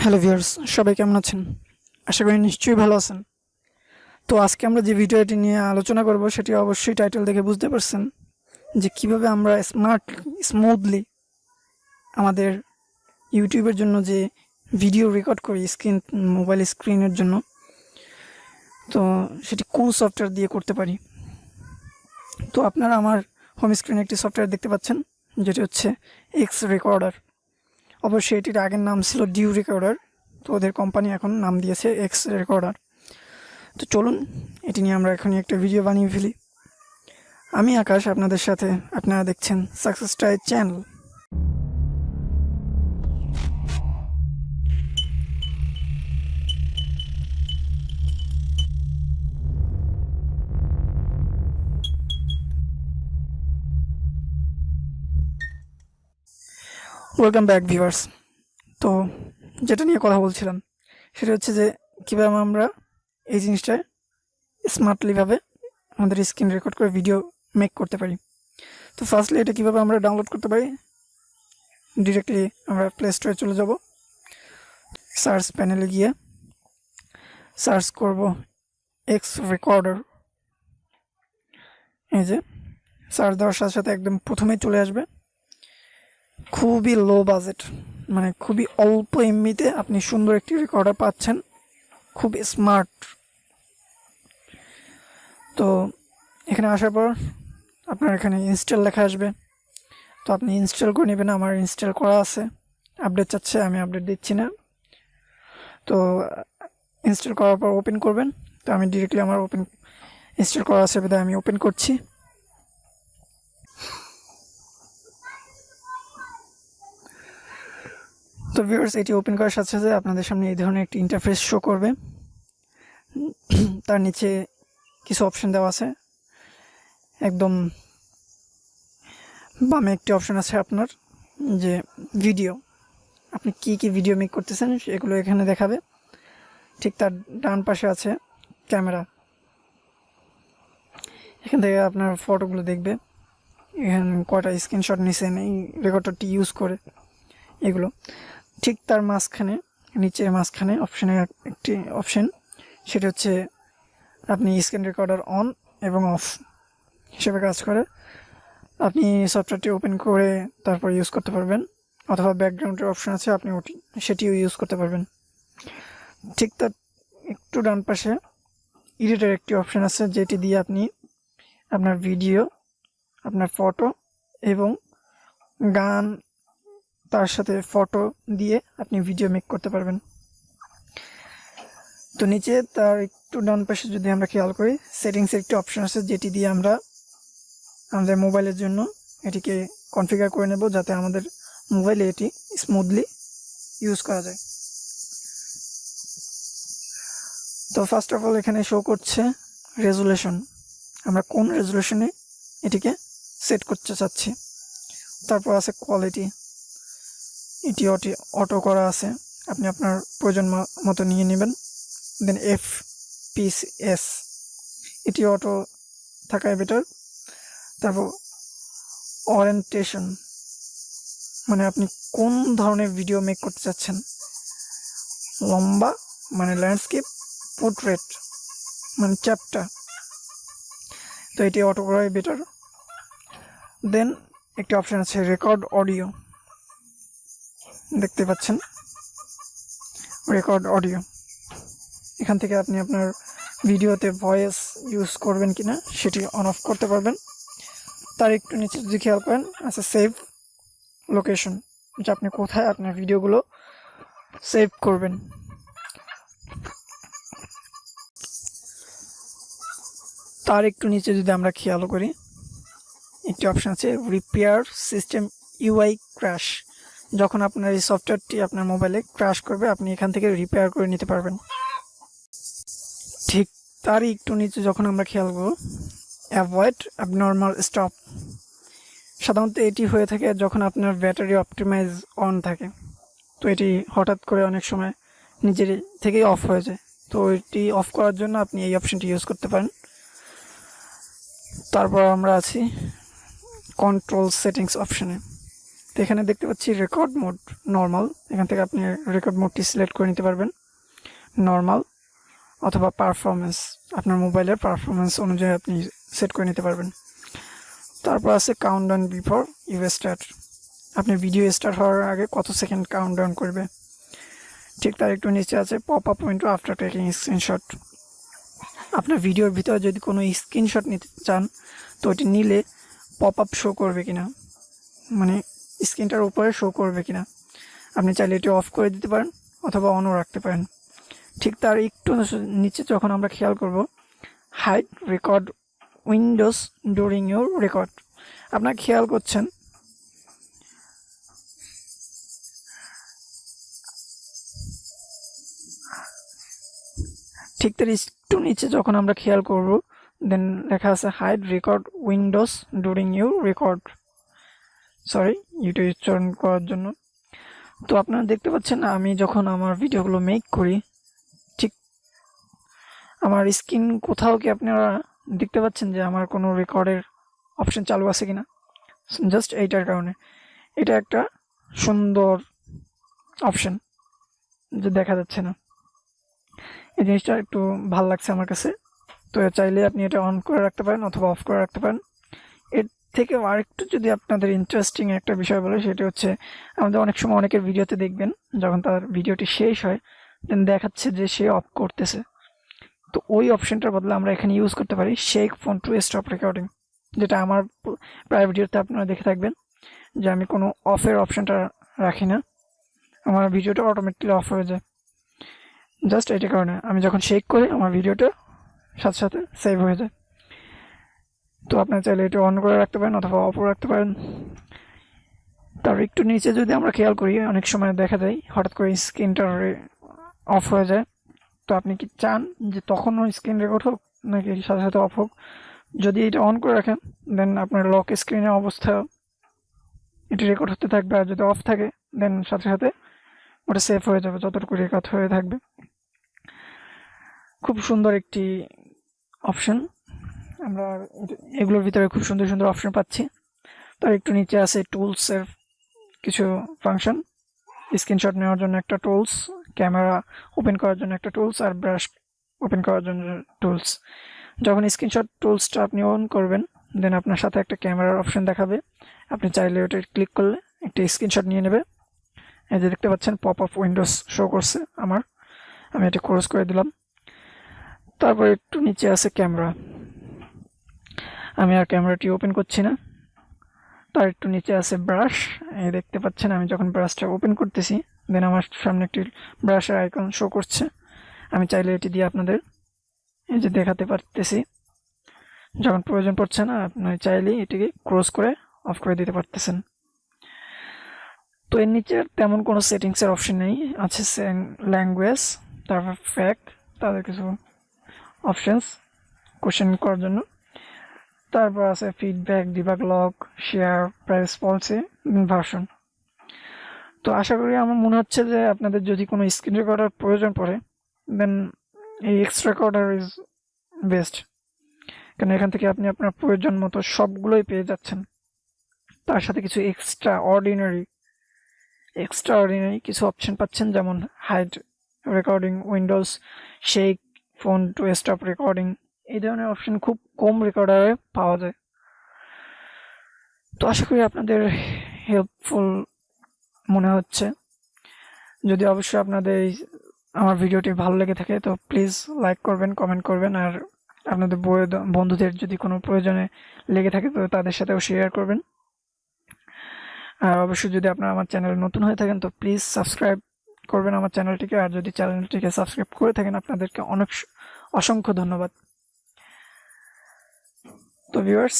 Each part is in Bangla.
হ্যালো ভিউয়ার্স, সবাই কেমন আছেন? আশা করি নিশ্চয়ই ভালো আছেন। তো আজকে আমরা যে ভিডিওটি নিয়ে আলোচনা করব সেটি অবশ্যই টাইটেল দেখে বুঝতে পারছেন যে কিভাবে আমরা স্মুথলি আমাদের ইউটিউবের জন্য যে ভিডিও রেকর্ড করি মোবাইল স্ক্রিনের জন্য, তো সেটি কোন সফটওয়্যার দিয়ে করতে পারি। তো আপনারা আমার হোম স্ক্রিনে একটি সফটওয়্যার দেখতে পাচ্ছেন, যেটি হচ্ছে এক্স রেকর্ডার। অবশ্যই এটির আগের নাম ছিল ডিউ রেকর্ডার, তো ওদের কোম্পানি এখন নাম দিয়েছে এক্স রেকর্ডার। তো চলুন এটি নিয়ে আমরা এখনই একটা ভিডিও বানিয়ে ফেলি। আমি আকাশ, আপনাদের সাথে। আপনারা দেখছেন success try channel. Welcome back viewers. তো যেটা নিয়ে কথা বলছিলাম সেটা হচ্ছে যে কীভাবে আমরা এই জিনিসটা স্মার্টলিভাবে আমাদের স্ক্রিন রেকর্ড করে ভিডিও মেক করতে পারি। তো ফার্স্টলি এটা কীভাবে আমরা ডাউনলোড করতে পারি, ডিরেক্টলি আমরা প্লে স্টোরে চলে যাব। সার্চ প্যানেলে গিয়ে সার্চ করব এক্স রেকর্ডার। এই যে সার্চ দেওয়ার সাথে সাথে একদম প্রথমেই চলে আসবে খুবই লো বাজেট, মানে খুবই অল্প এমবিতে আপনি সুন্দর একটি রেকর্ডার পাচ্ছেন, খুব স্মার্ট। তো এখানে আসার পর আপনার এখানে ইনস্টল লেখা আসবে, তো আপনি ইনস্টল করে নেবেন। আমার ইনস্টল করা আছে, আপডেট চাচ্ছে, আমি আপডেট দিচ্ছি না। তো ইনস্টল করার পর ওপেন করবেন। তো আমি ডিরেক্টলি আমার ইনস্টল করা আছে বিধায় আমি ওপেন করছি। তো ভিউয়ার্স, এটি ওপেন করার সাথে সাথে আপনাদের সামনে এই ধরনের একটি ইন্টারফেস শো করবে। তার নিচে কিছু অপশন দেওয়া আছে, একদম বামে একটি অপশন আছে আপনার যে ভিডিও, আপনি কি কি ভিডিও মেক করতেছেন এগুলো এখানে দেখাবে। ঠিক তার ডান পাশে আছে ক্যামেরা, এখান থেকে আপনার ফটোগুলো দেখবে, এখানে কয়টা স্ক্রিনশট নিছেন এই রেকর্ডারটি ইউজ করে, এগুলো। ঠিক তার মাঝখানে, নিচে মাঝখানে অপশানে একটি অপশন, সেটা হচ্ছে আপনি স্ক্রিন রেকর্ডার অন এবং অফ হিসেবে কাজ করে। আপনি সফটওয়্যারটি ওপেন করে তারপর ইউজ করতে পারবেন, অথবা ব্যাকগ্রাউন্ডের অপশন আছে, আপনি সেটিও ইউজ করতে পারবেন। ঠিক তার একটু ডান পাশে এডিটের একটি অপশন আছে, যেটি দিয়ে আপনি আপনার ভিডিও, আপনার ফটো এবং গান, তার সাথে ফটো দিয়ে আপনি ভিডিও মেক করতে পারবেন। তো নিচে তার একটু ডান পাশে যদি আমরা খেয়াল করি, সেটিংসের একটি অপশন আছে, যেটি দিয়ে আমরা আমাদের মোবাইলের জন্য এটিকে কনফিগার করে নেব, যাতে আমাদের মোবাইলে এটি স্মুথলি ইউজ করা যায়। তো ফার্স্ট অফ অল এখানে শো করছে রেজুলেশন, আমরা কোন রেজুলেশনে এটিকে সেট করতে চাচ্ছি। তারপর আছে কোয়ালিটি, এটি অটো করা আছে, আপনি আপনার প্রয়োজন মতো নিয়ে নেবেন। দেন FPS, এটি অটো থাকায় বেটার। তারপর ওরিয়েন্টেশন, মানে আপনি কোন ধরনের ভিডিও মেক করতে চাচ্ছেন, লম্বা মানে ল্যান্ডস্কেপ, পোর্ট্রেট মানে চ্যাপ্টা, তো এটি অটো করাই বেটার। দেন একটি অপশান আছে রেকর্ড অডিও, দেখতে পাচ্ছেন রেকর্ড অডিও। এখান থেকে আপনি আপনার ভিডিওতে ভয়েস ইউজ করবেন কিনা সেটি অন অফ করতে পারবেন। তার একটু নিচে যদি খেয়াল করেন আছে সেভ লোকেশন, যে আপনি কোথায় আপনার ভিডিওগুলো সেভ করবেন। তার একটু নিচে যদি আমরা খেয়াল করি, একটি অপশান আছে রিপেয়ার সিস্টেম ইউআই ক্র্যাশ। যখন আপনার এই সফটওয়্যারটি আপনার মোবাইলে ক্র্যাশ করবে, আপনি এখান থেকে রিপেয়ার করে নিতে পারবেন। ঠিক তারই একটু নিচে যখন আমরা খেয়াল করব, অ্যাভয়েড অ্যাবনর্মাল স্টপ, সাধারণত এটি হয়ে থাকে যখন আপনার ব্যাটারি অপটিমাইজ অন থাকে, তো এটি হঠাৎ করে অনেক সময় নিজের থেকেই অফ হয়ে যায়। তো এটি অফ করার জন্য আপনি এই অপশানটি ইউজ করতে পারেন। তারপর আমরা আছি কন্ট্রোল সেটিংস অপশানে, তো এখানে দেখতে পাচ্ছি রেকর্ড মোড নর্মাল, এখান থেকে আপনি রেকর্ড মোডটি সিলেক্ট করে নিতে পারবেন, নর্মাল অথবা পারফরমেন্স, আপনার মোবাইলের পারফরমেন্স অনুযায়ী আপনি সেট করে নিতে পারবেন। তারপর আছে কাউন্টডাউন বিফোর ইউ স্টার্ট, আপনি ভিডিও স্টার্ট হওয়ার আগে কত সেকেন্ড কাউন্টডাউন করবে। ঠিক তার একটু নিচে আছে pop up window after taking screenshot, আপনার ভিডিওর ভিতরে যদি কোনো স্ক্রিনশট নিতে চান তো ওটি নিলে পপ আপ শো করবে কিনা, মানে স্ক্রিনটার উপরে শো করবে কিনা। আপনি চাইলে এটি অফ করে দিতে পারেন অথবা অনও রাখতে পারেন। ঠিক তার একটু নিচে যখন আমরা খেয়াল করব hide record windows during your record, আপনার খেয়াল করছেন ঠিক তার একটু নিচে যখন আমরা খেয়াল করব দেন লেখা আছে hide record windows during your record, sorry YouTube উচ্চারণ করার জন্য। তো আপনারা দেখতে পাচ্ছেন আমি যখন আমার ভিডিওগুলো মেক করি ঠিক আমার স্ক্রিন কোথাও কি আপনারা দেখতে পাচ্ছেন যে আমার কোনো রেকর্ডের অপশন চালু আছে কিনা, জাস্ট এইটার কারণে। এটা একটা সুন্দর অপশন যে দেখা যাচ্ছে না, এই জিনিসটা একটু ভালো লাগছে আমার কাছে। তো চাইলে আপনি এটা অন করে রাখতে পারেন অথবা অফ করে রাখতে পারেন। এর থেকে আরেকটু যদি আপনাদের ইন্টারেস্টিং একটা বিষয় বলে সেটা হচ্ছে আমাদের অনেক সময় অনেকের ভিডিওতে দেখবেন যখন তার ভিডিওটি শেষ হয় দেন দেখাচ্ছে যে সে অফ করতেছে, তো ওই অপশনটার বদলে আমরা এখানে ইউজ করতে পারি shake phone to stop recording, যেটা আমার প্রায় ভিডিওতে আপনারা দেখে থাকবেন যে আমি কোনো অফের অপশনটা রাখি না, আমার ভিডিওটা অটোমেটিকলি অফ হয়ে যায়। জাস্ট এটার কারণে আমি যখন শেক করি আমার ভিডিওটা সাথে সাথে সেভ হয়ে যায়। তো আপনারা চাইলে এটা অন করে রাখতে পারেন অথবা অফ রাখতে পারেন। তার একটু নিচে যদি আমরা খেয়াল করি অনেক সময় দেখা যায় হঠাৎ করে স্ক্রিনটা অফ হয়ে যায়, তো আপনি কি চান যে তখনও স্ক্রিন রেকর্ড হোক নাকি সাথে সাথে অফ হোক। যদি এটা অন করে রাখেন দেন আপনার লক স্ক্রিনের অবস্থা এটি রেকর্ড হতে থাকবে, আর যদি অফ থাকে দেন সাথে সাথে ওটা সেভ হয়ে যাবে যতটুকু রেকর্ড হয়ে থাকবে। খুব সুন্দর একটি অপশন, আমরা এগুলোর ভিতরে খুব সুন্দর সুন্দর অপশন পাচ্ছি। তার একটু নিচে আছে টুলসের কিছু ফাংশন, স্ক্রিনশট নেওয়ার জন্য একটা টুলস, ক্যামেরা ওপেন করার জন্য একটা টুলস, আর ব্রাশ ওপেন করার জন্য টুলস। যখন স্ক্রিনশট টুলসটা আপনি অন করবেন দেন আপনার সাথে একটা ক্যামেরার অপশন দেখাবে, আপনি চাইলে ওটা ক্লিক করলে একটা স্ক্রিনশট নিয়ে নেবে। এই যে দেখতে পাচ্ছেন পপ আপ উইন্ডোজ শো করছে আমার, আমি এটা ক্লোজ করে দিলাম। তারপর একটু নিচে আছে ক্যামেরা, আমি আর ক্যামেরাটি ওপেন করছি না। তার একটু নিচে আছে ব্রাশ, এই দেখতে পাচ্ছেন আমি যখন ব্রাশটা ওপেন করতেছি দেন আমার সামনে একটি ব্রাশের আইকন শো করছে, আমি চাইলে এটি দিয়ে আপনাদের এই যে দেখাতে পারতেছি। যখন প্রয়োজন পড়ছে না আপনি চাইলেই এটিকে ক্লোজ করে অফ করে দিতে পারতেছেন। তো এর নিচে তেমন কোনো সেটিংসের অপশন নেই, আছে ল্যাঙ্গুয়েজ, তারপর ফ্যাক্ট, তাদের কিছু অপশনস কোশ্চেন করার জন্য, তারপর আছে feedback, debug log, share, privacy policy, version. তো আশা করি আমার মনে হচ্ছে যে আপনাদের যদি কোনো স্ক্রিন রেকর্ডার প্রয়োজন পড়ে দেন এই এক্সট্রা রেকর্ডার ইজ বেস্ট, কারণ এখান থেকে আপনি আপনার প্রয়োজন মতো সবগুলোই পেয়ে যাচ্ছেন। তার সাথে কিছু এক্সট্রা অর্ডিনারি কিছু অপশন পাচ্ছেন, যেমন hide recording windows, shake phone to stop recording, এই ধরনের অপশন খুব কম রেকর্ডারে পাওয়া যায়। তো আশা করি আপনাদের হেল্পফুল মনে হচ্ছে। যদি অবশ্যই আপনাদের আমার ভিডিওটি ভালো লেগে থাকে তো প্লিজ লাইক করবেন, কমেন্ট করবেন, আর আপনাদের বন্ধুদের যদি কোনো প্রয়োজনে লেগে থাকে তো তাদের সাথেও শেয়ার করবেন। আর অবশ্যই যদি আপনারা আমার চ্যানেলে নতুন হয়ে থাকেন তো প্লিজ সাবস্ক্রাইব করবেন আমার চ্যানেলটিকে, আর যদি চ্যানেলটিকে সাবস্ক্রাইব করে থাকেন আপনাদেরকে অসংখ্য ধন্যবাদ। তো ভিউয়ার্স,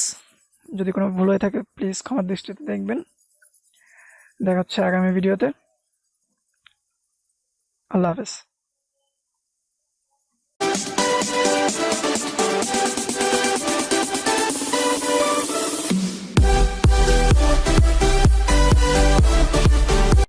যদি কোনো ভুল হয়ে থাকে প্লিজ ক্ষমার দৃষ্টিতে দেখবেন। দেখা হচ্ছে আগামী ভিডিওতে। আল্লাহ হাফেজ।